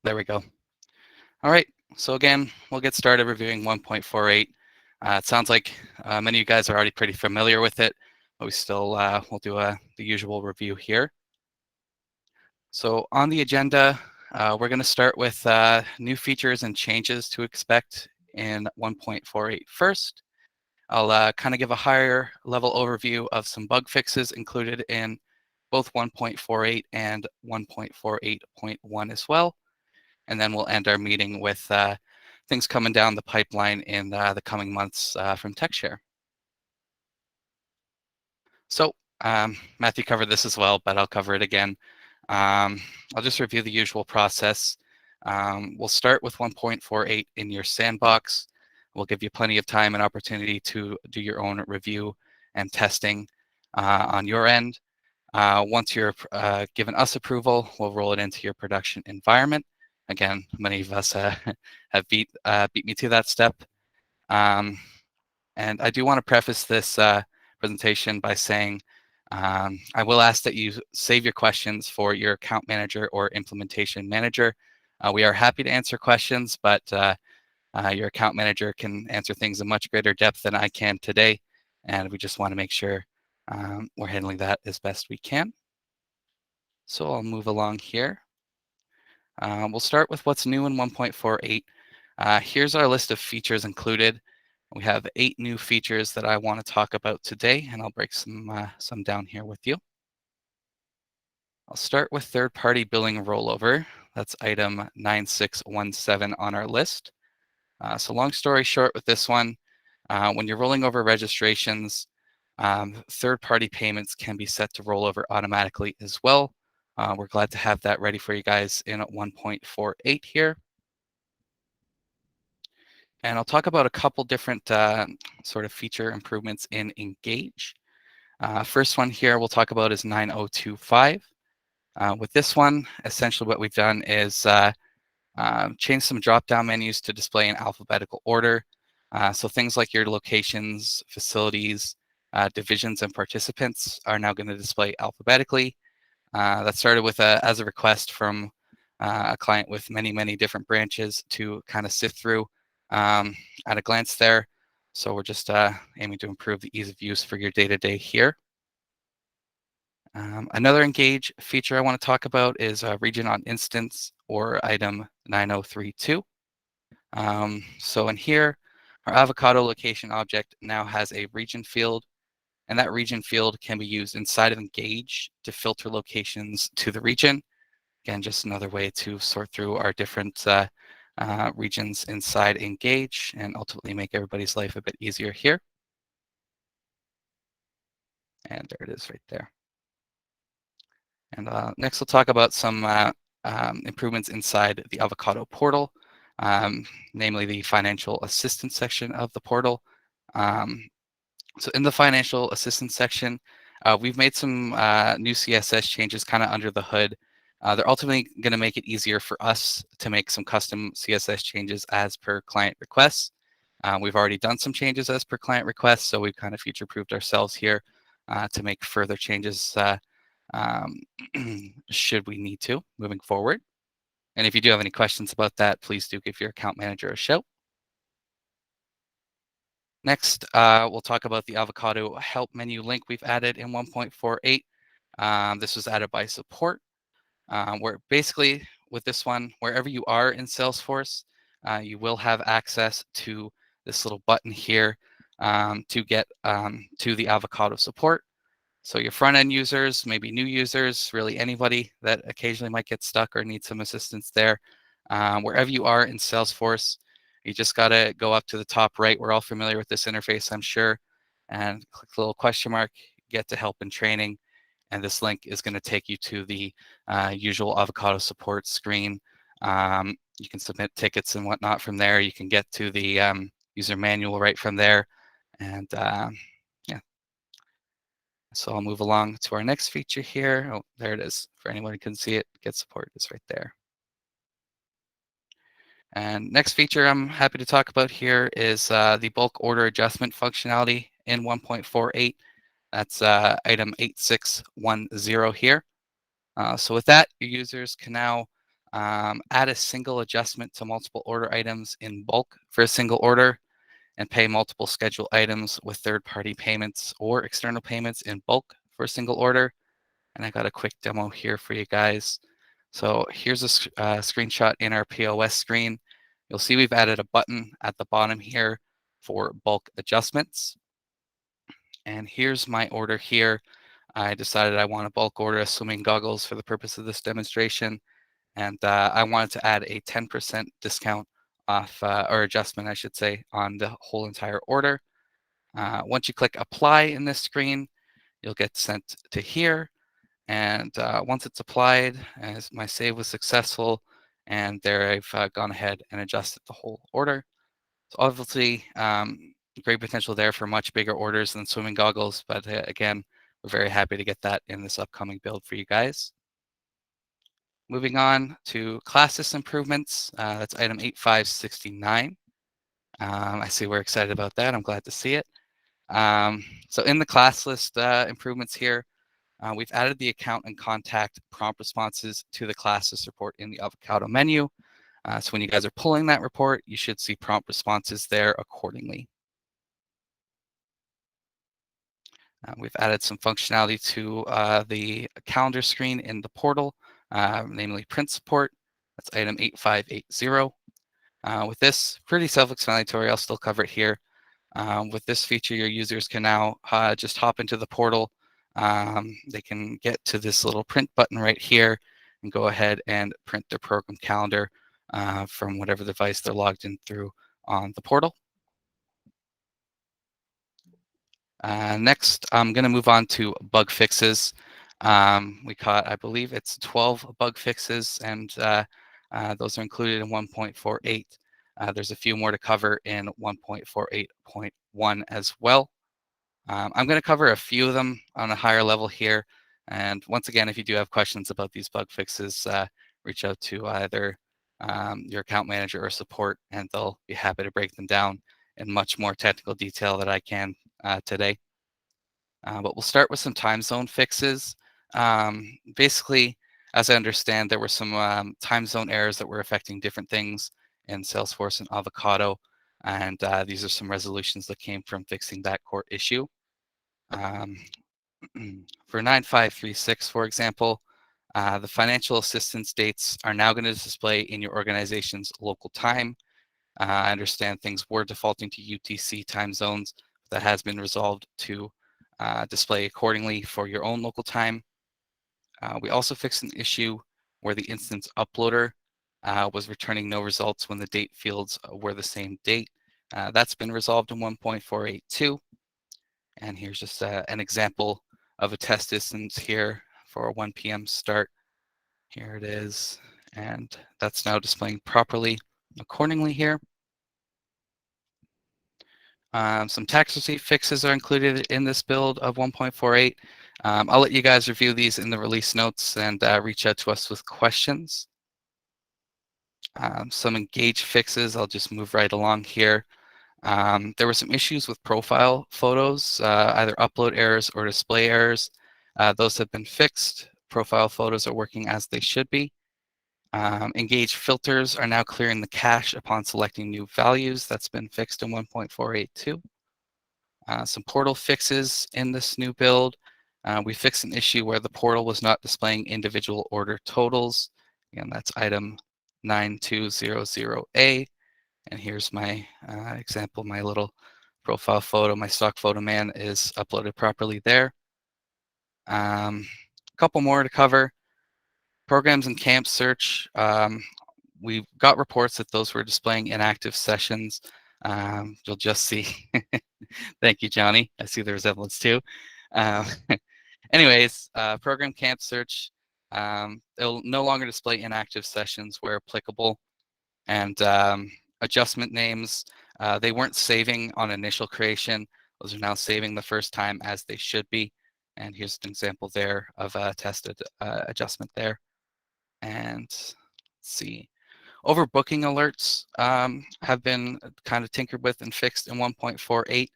There we go. All right, so again, we'll get started reviewing 1.48. It sounds like many of you guys are already pretty familiar with it, but we still will do the usual review here. So on the agenda, we're going to start with new features and changes to expect in 1.48 first. I'll kind of give a higher level overview of some bug fixes included in both 1.48 and 1.48.1 as well. And then we'll end our meeting with things coming down the pipeline in the coming months from TechShare. So Matthew covered this as well, but I'll cover it again. I'll just review the usual process. We'll start with 1.48 in your sandbox. We'll give you plenty of time and opportunity to do your own review and testing on your end. Once you're given us approval, we'll roll it into your production environment. Again, many of us have beat me to that step. And I do want to preface this presentation by saying I will ask that you save your questions for your account manager or implementation manager. We are happy to answer questions, but your account manager can answer things in much greater depth than I can today. And we just want to make sure we're handling that as best we can. So I'll move along here. We'll start with what's new in 1.48. Here's our list of features included. We have 8 new features that I want to talk about today, and I'll break some down here with you. I'll start with third-party billing rollover. That's item 9617 on our list. So long story short with this one, when you're rolling over registrations, third-party payments can be set to roll over automatically as well. We're glad to have that ready for you guys in 1.48 here. And I'll talk about a couple different sort of feature improvements in Engage. First one here we'll talk about is 9025. With this one, essentially what we've done is change some drop-down menus to display in alphabetical order. So things like your locations, facilities, divisions, and participants are now going to display alphabetically. That started with as a request from a client with many different branches to kind of sift through at a glance there. So we're just aiming to improve the ease of use for your day-to-day here. Another Engage feature I want to talk about is region on instance, or item 9032. So in here, our Avocado location object now has a region field, and that region field can be used inside of Engage to filter locations to the region. Again, just another way to sort through our different regions inside Engage and ultimately make everybody's life a bit easier here. And there it is right there. And next we'll talk about some improvements inside the Avocado portal, namely the financial assistance section of the portal. So in the financial assistance section, we've made some new CSS changes kind of under the hood. They're ultimately going to make it easier for us to make some custom CSS changes as per client requests. We've already done some changes as per client requests, so we've kind of future-proofed ourselves here to make further changes should we need to moving forward. And if you do have any questions about that, please do give your account manager a shout. Next, we'll talk about the Avocado help menu link we've added in 1.48. This was added by support, where basically with this one, wherever you are in Salesforce, you will have access to this little button here to get to the Avocado support. So your front-end users, maybe new users, really anybody that occasionally might get stuck or need some assistance there, wherever you are in Salesforce, you just got to go up to the top right. We're all familiar with this interface, I'm sure, and click the little question mark, get to help and training, and this link is going to take you to the usual Avocado support screen. You can submit tickets and whatnot from there. You can get to the user manual right from there, and yeah. So I'll move along to our next feature here. Oh, there it is. For anyone who can see it, get support is right there. And next feature I'm happy to talk about here is the bulk order adjustment functionality in 1.48. That's item 8610 here. So with that, your users can now Add a single adjustment to multiple order items in bulk for a single order, and pay multiple schedule items with third-party payments or external payments in bulk for a single order. And I got a quick demo here for you guys. So here's a screenshot in our POS screen. You'll see we've added a button at the bottom here for bulk adjustments. And here's my order here. I decided I want to bulk order swimming goggles for the purpose of this demonstration. And I wanted to add a 10% discount off, or adjustment, I should say, on the whole entire order. Once you click apply in this screen, you'll get sent to here. And once it's applied, as my save was successful, and there I've gone ahead and adjusted the whole order. So obviously, great potential there for much bigger orders than swimming goggles, but again, we're very happy to get that in this upcoming build for you guys. Moving on to class list improvements, that's item 8569. I see we're excited about that. I'm glad to see it. So in the class list improvements here, we've added the account and contact prompt responses to the class list report in the Avocado menu. So when you guys are pulling that report, you should see prompt responses there accordingly. We've added some functionality to the calendar screen in the portal, namely print support. That's item 8580. With this, pretty self-explanatory, I'll still cover it here. With this feature, your users can now just hop into the portal. They can get to this little print button right here and go ahead and print their program calendar from whatever device they're logged in through on the portal. Next, I'm going to move on to bug fixes. We caught, I believe it's 12 bug fixes, and those are included in 1.48. There's a few more to cover in 1.48.1 as well. I'm going to cover a few of them on a higher level here. And once again, if you do have questions about these bug fixes, reach out to either your account manager or support, and they'll be happy to break them down in much more technical detail than I can today. But we'll start with some time zone fixes. Basically, as I understand, there were some time zone errors that were affecting different things in Salesforce and Avocado. And these are some resolutions that came from fixing that core issue. For 9536, for example, the financial assistance dates are now going to display in your organization's local time. I understand things were defaulting to UTC time zones. That has been resolved to display accordingly for your own local time. We also fixed an issue where the instance uploader was returning no results when the date fields were the same date. That's been resolved in 1.482. And here's just an example of a test instance here for a 1 p.m. start. Here it is, and that's now displaying properly accordingly here. Some tax receipt fixes are included in this build of 1.48. I'll let you guys review these in the release notes and reach out to us with questions. Some engage fixes, I'll just move right along here. There were some issues with profile photos, either upload errors or display errors. Those have been fixed. Profile photos are working as they should be. Engage filters are now clearing the cache upon selecting new values. That's been fixed in 1.482. Some portal fixes in this new build. We fixed an issue where the portal was not displaying individual order totals. Again, that's item 9200A. And here's my example, my little profile photo. My stock photo man is uploaded properly there. A couple more to cover. Programs and camp search. We got reports that those were displaying inactive sessions. You'll just see. Thank you, Johnny. I see the resemblance too. Anyways, program camp search. It'll no longer display inactive sessions where applicable. And adjustment names, they weren't saving on initial creation. Those are now saving the first time as they should be. And here's an example there of a tested adjustment there. And let's see. Overbooking alerts have been kind of tinkered with and fixed in 1.48.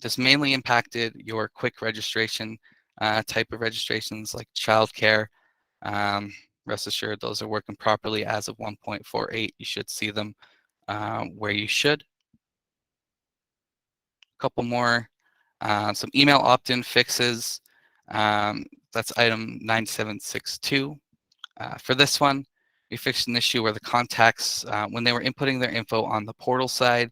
This mainly impacted your quick registration type of registrations like childcare. rest assured those are working properly as of 1.48. You should see them where you should. A couple more, some email opt-in fixes. That's item 9762. For this one, we fixed an issue where the contacts, when they were inputting their info on the portal side,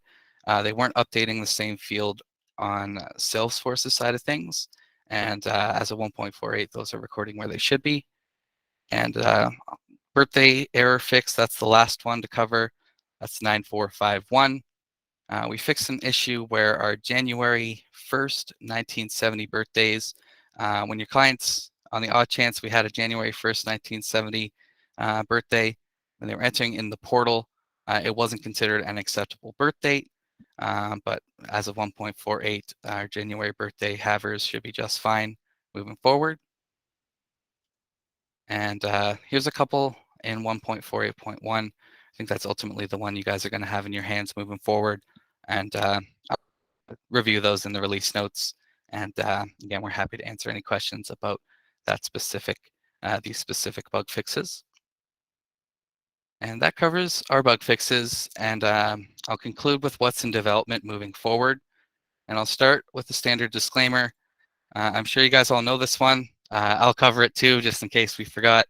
they weren't updating the same field on Salesforce's side of things. And as of 1.48, those are recording where they should be. And birthday error fix, that's the last one to cover. That's 9451. We fixed an issue where our January 1st, 1970 birthdays, when your clients, on the odd chance we had a January 1st, 1970 birthday, when they were entering in the portal, it wasn't considered an acceptable birth date. But as of 1.48, our January birthday havers should be just fine moving forward. And here's a couple in 1.48.1. I think that's ultimately the one you guys are going to have in your hands moving forward. And I'll review those in the release notes. And again, we're happy to answer any questions about that specific, these specific bug fixes. And that covers our bug fixes. And I'll conclude with what's in development moving forward. And I'll start with the standard disclaimer. I'm sure you guys all know this one. I'll cover it too, just in case we forgot.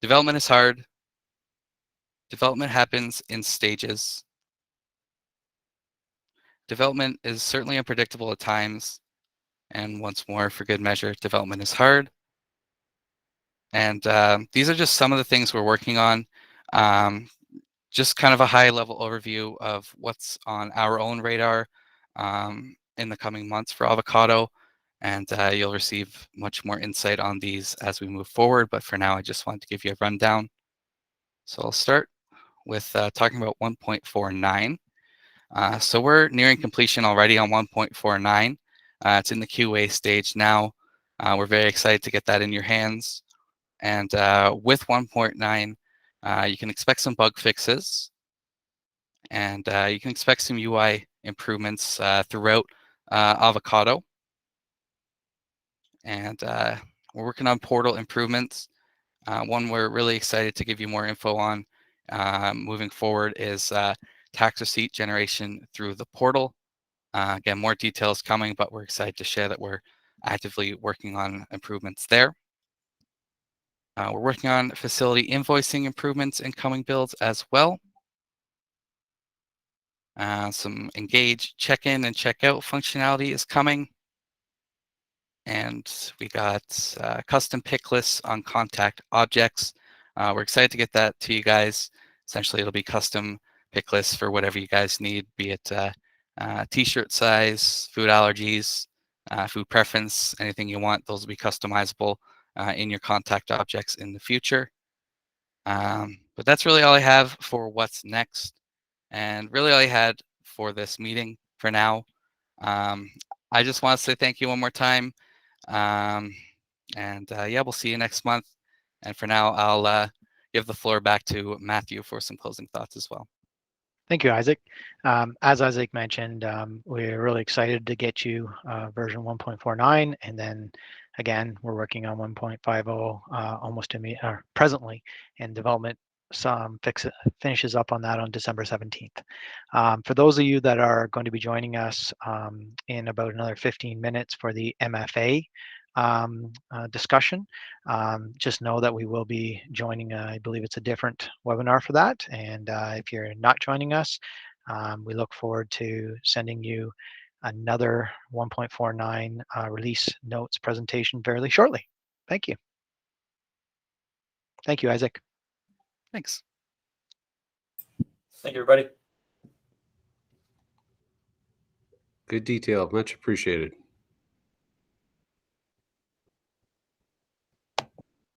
Development is hard. Development happens in stages. Development is certainly unpredictable at times. And once more, for good measure, development is hard. And these are just some of the things we're working on. Just kind of a high-level overview of what's on our own radar in the coming months for Avocado. And you'll receive much more insight on these as we move forward. But for now, I just wanted to give you a rundown. So I'll start with talking about 1.49. So we're nearing completion already on 1.49. It's in the QA stage now. We're very excited to get that in your hands. And with 1.9, you can expect some bug fixes. And you can expect some UI improvements throughout Avocado. And we're working on portal improvements. One we're really excited to give you more info on moving forward is tax receipt generation through the portal. Again, more details coming, but we're excited to share that we're actively working on improvements there. We're working on facility invoicing improvements in coming builds as well. Some engage check-in and check-out functionality is coming. And we got custom pick lists on contact objects. We're excited to get that to you guys. Essentially, it'll be custom pick lists for whatever you guys need, be it t-shirt size, food allergies, food preference, anything you want. Those will be customizable in your contact objects in the future. But that's really all I have for what's next. And really all I had for this meeting for now. I just want to say thank you one more time. Yeah, we'll see you next month. And for now, I'll give the floor back to Matthew for some closing thoughts as well. Thank you, Isaac. As Isaac mentioned, we're really excited to get you version 1.49, and then again, we're working on 1.50 almost presently, and development finishes up on that on December 17th. For those of you that are going to be joining us in about another 15 minutes for the MFA discussion, just know that we will be joining, I believe it's a different webinar for that. And if you're not joining us, we look forward to sending you another 1.49 release notes presentation fairly shortly. Thank you. Thank you, Isaac. Thanks. Thank you, everybody. Good detail. Much appreciated.